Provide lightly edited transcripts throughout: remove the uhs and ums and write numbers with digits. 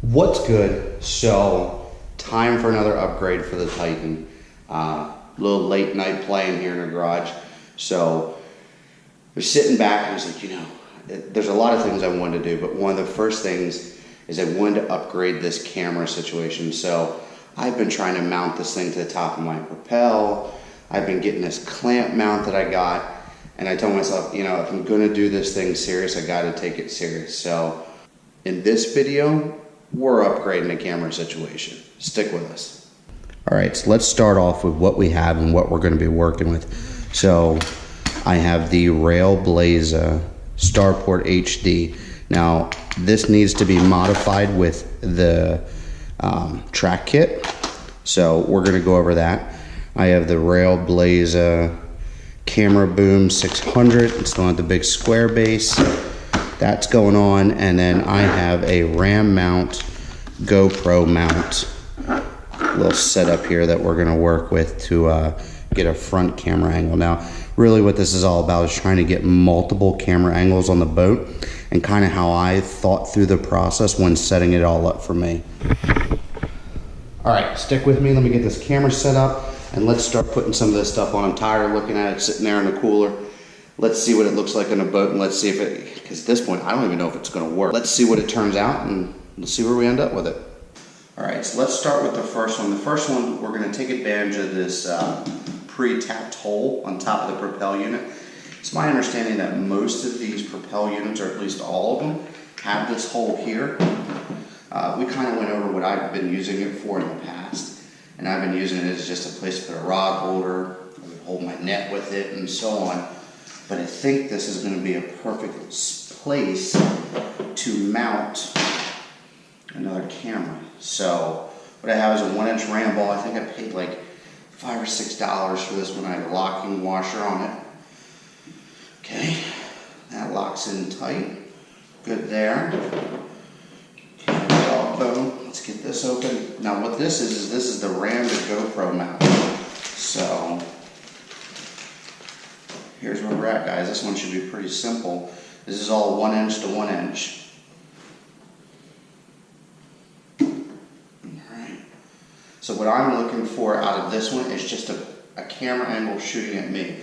What's good? So, time for another upgrade for the Titan. Little late night playing here in the garage. So, I was sitting back and I was like, you know, there's a lot of things I wanted to do, but one of the first things is I wanted to upgrade this camera situation. So, I've been trying to mount this thing to the top of my propel. I've been getting this clamp mount that I got, and I told myself, you know, if I'm gonna do this thing serious, I gotta take it serious. So, in this video, we're upgrading the camera situation. Stick with us. All right, so let's start off with what we have and what we're going to be working with. So I have the Railblaza StarPort HD. Now this needs to be modified with the track kit. So we're going to go over that. I have the Railblaza camera boom 600. It's the one with the big square base. That's going on, and then I have a RAM mount, GoPro Mount, little setup here that we're gonna work with to get a front camera angle. Now, really what this is all about is trying to get multiple camera angles on the boat, and kind of how I thought through the process when setting it all up for me. All right, stick with me. Let me get this camera set up, and let's start putting some of this stuff on. I'm tired of looking at it sitting there in the cooler. Let's see what it looks like on a boat, and let's see if it, because at this point, I don't even know if it's gonna work. Let's see what it turns out, and let's see where we end up with it. All right, so let's start with the first one. The first one, we're gonna take advantage of this pre-tapped hole on top of the propel unit. It's my understanding that most of these propel units, or at least all of them, have this hole here. We kind of went over what I've been using it for in the past, and I've been using it as just a place to put a rod holder, I would hold my net with it, and so on. But I think this is going to be a perfect place to mount another camera. So what I have is a 1-inch ram ball. I think I paid like $5 or $6 for this one. I have a locking washer on it. Okay, that locks in tight. Good there. Okay, dog bone. Let's get this open. Now what this is the ram to GoPro mount. So here's where we're at, guys. This one should be pretty simple. This is all 1 inch to 1 inch. Alright. So what I'm looking for out of this one is just a camera angle shooting at me.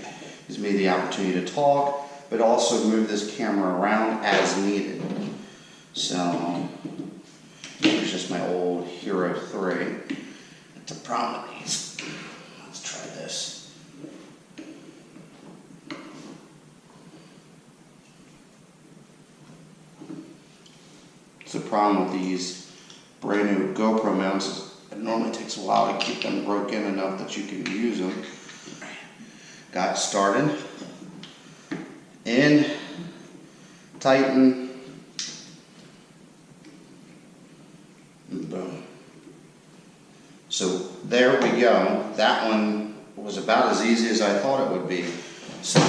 Gives me the opportunity to talk, but also move this camera around as needed. So here's just my old Hero 3. It's a problem with these. Let's try this. The problem with these brand new GoPro mounts is it normally takes a while to keep them broken enough that you can use them. Got started. In, tighten, and boom. So there we go. That one was about as easy as I thought it would be. So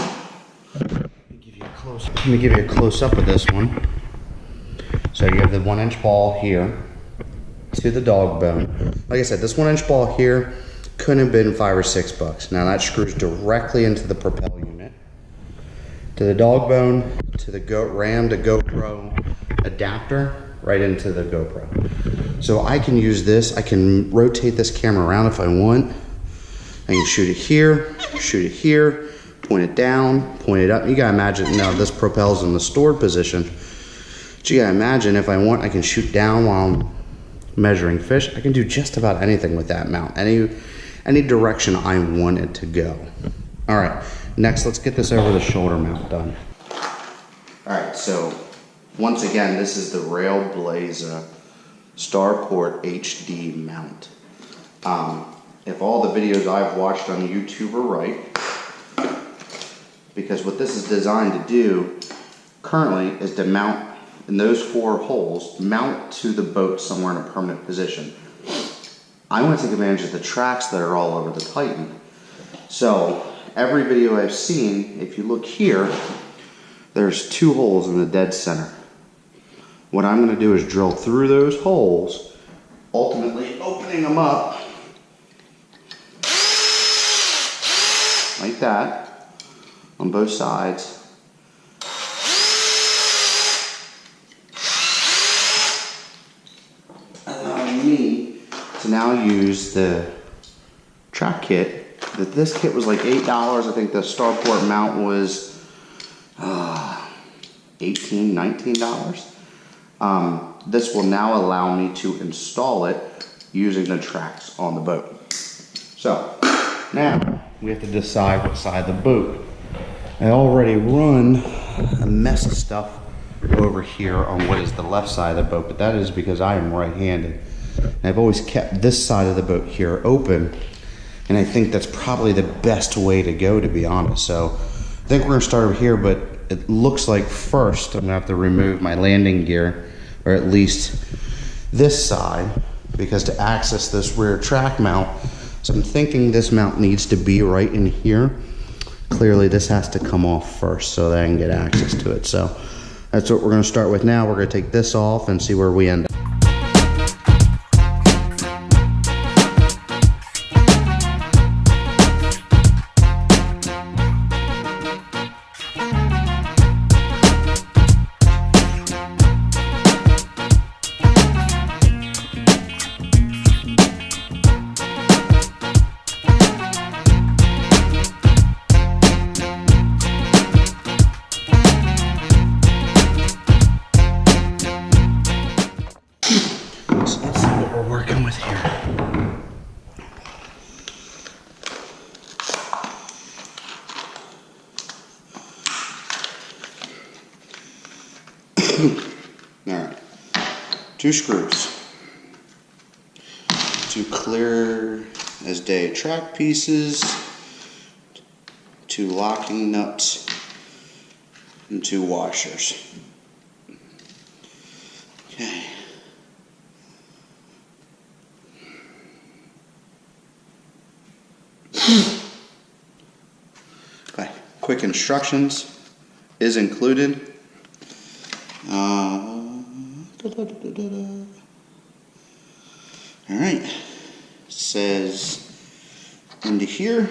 let me give you a close up of this one. So you have the 1-inch ball here to the dog bone. Like I said, this 1-inch ball here couldn't have been $5 or $6. Now that screws directly into the propel unit, to the dog bone, to the ram to GoPro adapter, right into the GoPro. So I can use this. I can rotate this camera around if I want. I can shoot it here, point it down, point it up. You gotta imagine now this propel's in the stored position. But you gotta imagine if I want, I can shoot down while I'm measuring fish. I can do just about anything with that mount, any direction I want it to go. All right, next let's get this over the shoulder mount done. All right, so once again, this is the Railblaza StarPort HD Mount. If all the videos I've watched on YouTube are right, because what this is designed to do currently is to mount in those 4 holes, mount to the boat somewhere in a permanent position. I want to take advantage of the tracks that are all over the Titan. So every video I've seen, if you look here, there's 2 holes in the dead center. What I'm going to do is drill through those holes, ultimately opening them up like that on both sides. me to now use the track kit. This kit was like $8. I think the StarPort Mount was $18, $19. This will now allow me to install it using the tracks on the boat. So now we have to decide what side of the boat. I already run a mess of stuff over here on what is the left side of the boat, but that is because I am right-handed. I've always kept this side of the boat here open, and I think that's probably the best way to go, to be honest. So I think we're gonna start over here, but it looks like first I'm gonna have to remove my landing gear, or at least this side, because to access this rear track mount, so I'm thinking this mount needs to be right in here. Clearly this has to come off first so that I can get access to it. So that's what we're gonna start with now. We're gonna take this off and see where we end up. Working with here. All right, 2 screws, 2 clear as day track pieces, 2 locking nuts, and 2 washers. Okay. Okay, quick instructions is included. All right, says into here.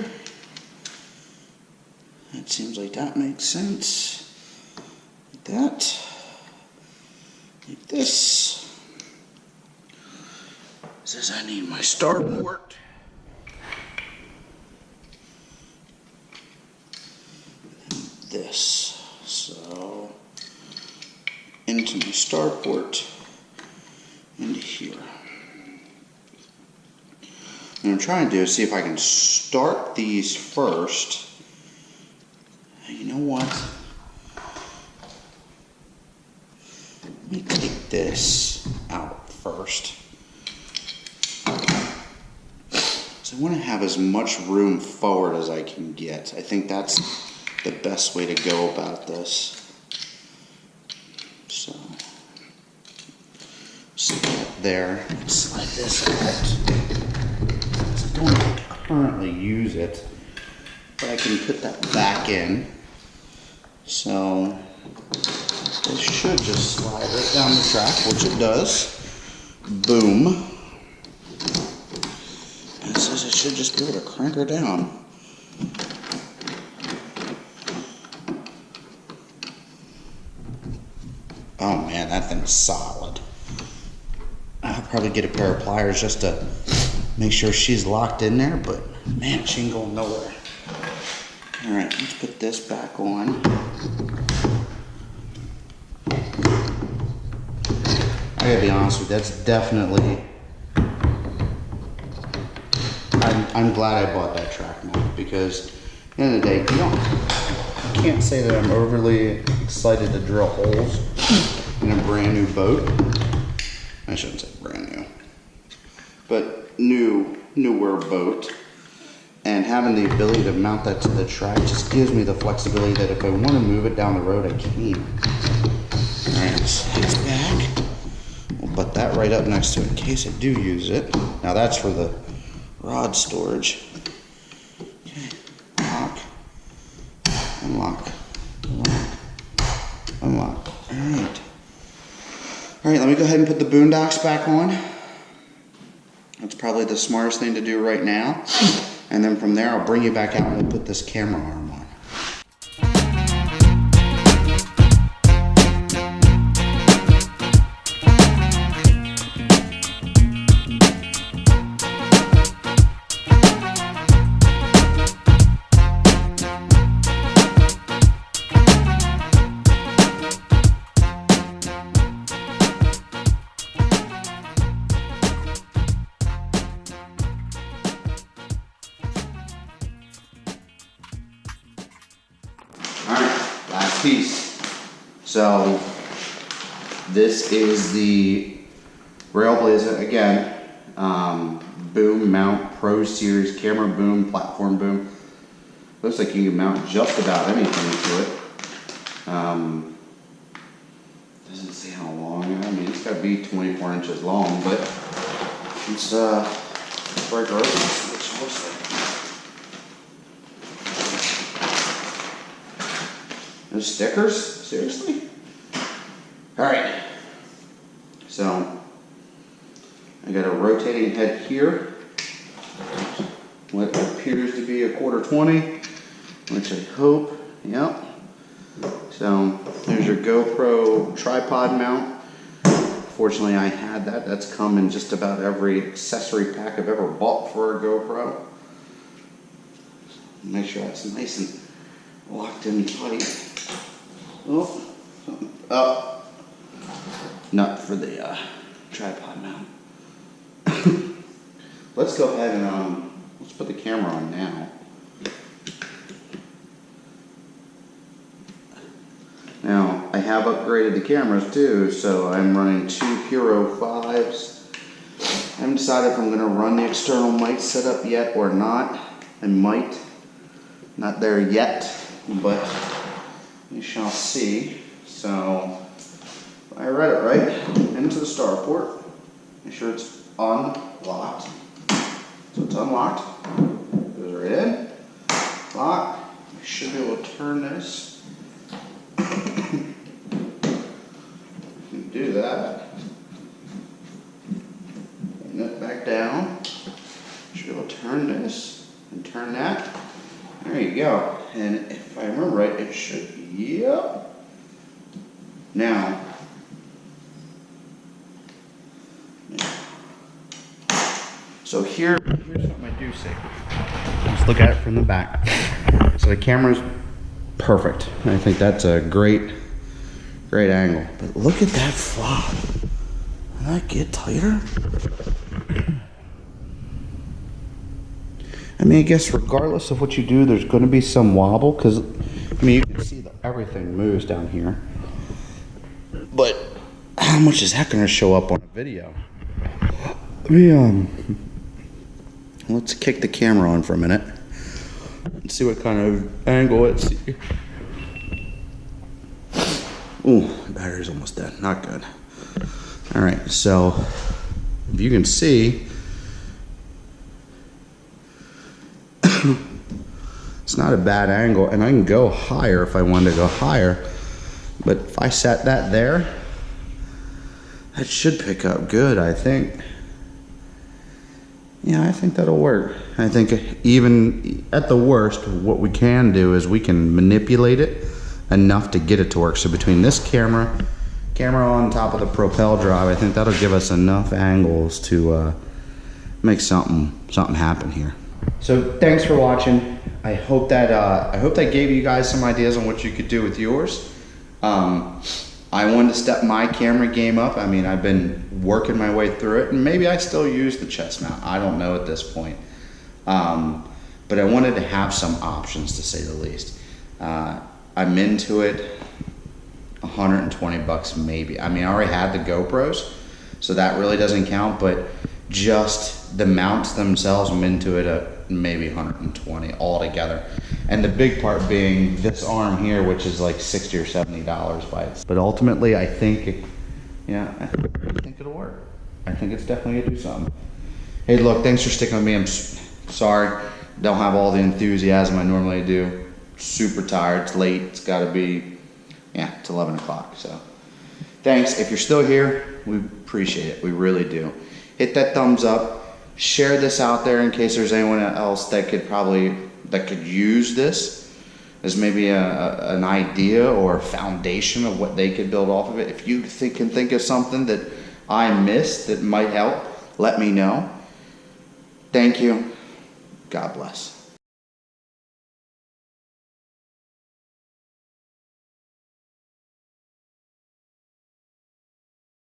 That seems like that makes sense. Like that, like this. Says I need my StarPort. This, so into my StarPort, into here. What I'm trying to do is see if I can start these first. You know what? Let me take this out first. So I want to have as much room forward as I can get. I think that's the best way to go about this. So slide that there, slide this out. I don't currently use it, but I can put that back in. So this should just slide right down the track, which it does. Boom. And it says it should just be able to crank her down. Oh man, that thing's solid. I'll probably get a pair of pliers just to make sure she's locked in there, but man, she ain't going nowhere. All right, let's put this back on. I gotta be honest with you, that's definitely, I'm glad I bought that track mount, because at the end of the day, I can't say that I'm overly excited to drill holes in a brand new boat. I shouldn't say brand new, but newer boat. And having the ability to mount that to the track just gives me the flexibility that if I want to move it down the road, I can. All right, slide this back. We'll put that right up next to it in case I do use it. Now that's for the rod storage. Okay, lock, unlock, unlock, unlock. All right. All right, let me go ahead and put the boondocks back on. That's probably the smartest thing to do right now. And then from there, I'll bring you back out and we'll put this camera arm on. piece. So this is the Railblaza again, boom mount Pro Series camera boom, platform boom. Looks like you can mount just about anything to it. Doesn't say how long. I mean, it's got to be 24 inches long, but it's break her open. No stickers? Seriously? Alright. So, I got a rotating head here. What appears to be a 1/4-20, which I hope, yep. So, there's your GoPro tripod mount. Fortunately, I had that. That's come in just about every accessory pack I've ever bought for a GoPro. Make sure that's nice and locked in tight. Oh, something up. Nut for the tripod mount. Let's go ahead and let's put the camera on now. Now, I have upgraded the cameras too, so I'm running 2 Hero 5s. I haven't decided if I'm going to run the external mic setup yet or not. I might. Not there yet, but we shall see. So, I read it right. Into the StarPort. Make sure it's unlocked. So it's unlocked. Goes right in. Lock. I should be able to turn this. Do that. Bring it back down. Should be able to turn this and turn that. There you go. And if I remember right, it should be, yep. Now, so here's something I do see. Let's look at it from the back. So the camera's perfect. I think that's a great angle. But look at that flop. Does that get tighter? I mean, I guess regardless of what you do, there's going to be some wobble, because, I mean, you can see that everything moves down here. But how much is that going to show up on a video? Let me, let's kick the camera on for a minute and see what kind of angle it's. Ooh, the battery's almost dead. Not good. All right, so if you can see, it's not a bad angle, and I can go higher if I wanted to go higher. But if I set that there, that should pick up good, I think. Yeah, I think that'll work. I think even at the worst, what we can do is we can manipulate it enough to get it to work. So between this camera on top of the propel drive, I think that'll give us enough angles to make something happen here. So thanks for watching. I hope that gave you guys some ideas on what you could do with yours. I wanted to step my camera game up. I mean, I've been working my way through it, and maybe I still use the chest mount. I don't know at this point. But I wanted to have some options, to say the least. I'm into it. 120 bucks maybe. I mean, I already had the GoPros, so that really doesn't count, but just the mounts themselves, I'm into it at maybe 120 altogether. And the big part being this arm here, which is like $60 or $70 by itself. But ultimately, I think, I think it'll work. I think it's definitely gonna do something. Hey, look, thanks for sticking with me. I'm sorry, don't have all the enthusiasm I normally do. Super tired, it's late, it's gotta be, it's 11 o'clock, so. Thanks, if you're still here, we appreciate it, we really do. Hit that thumbs up, share this out there in case there's anyone else that could use this as maybe an idea or a foundation of what they could build off of it. If you can think of something that I missed that might help, let me know. Thank you, God bless.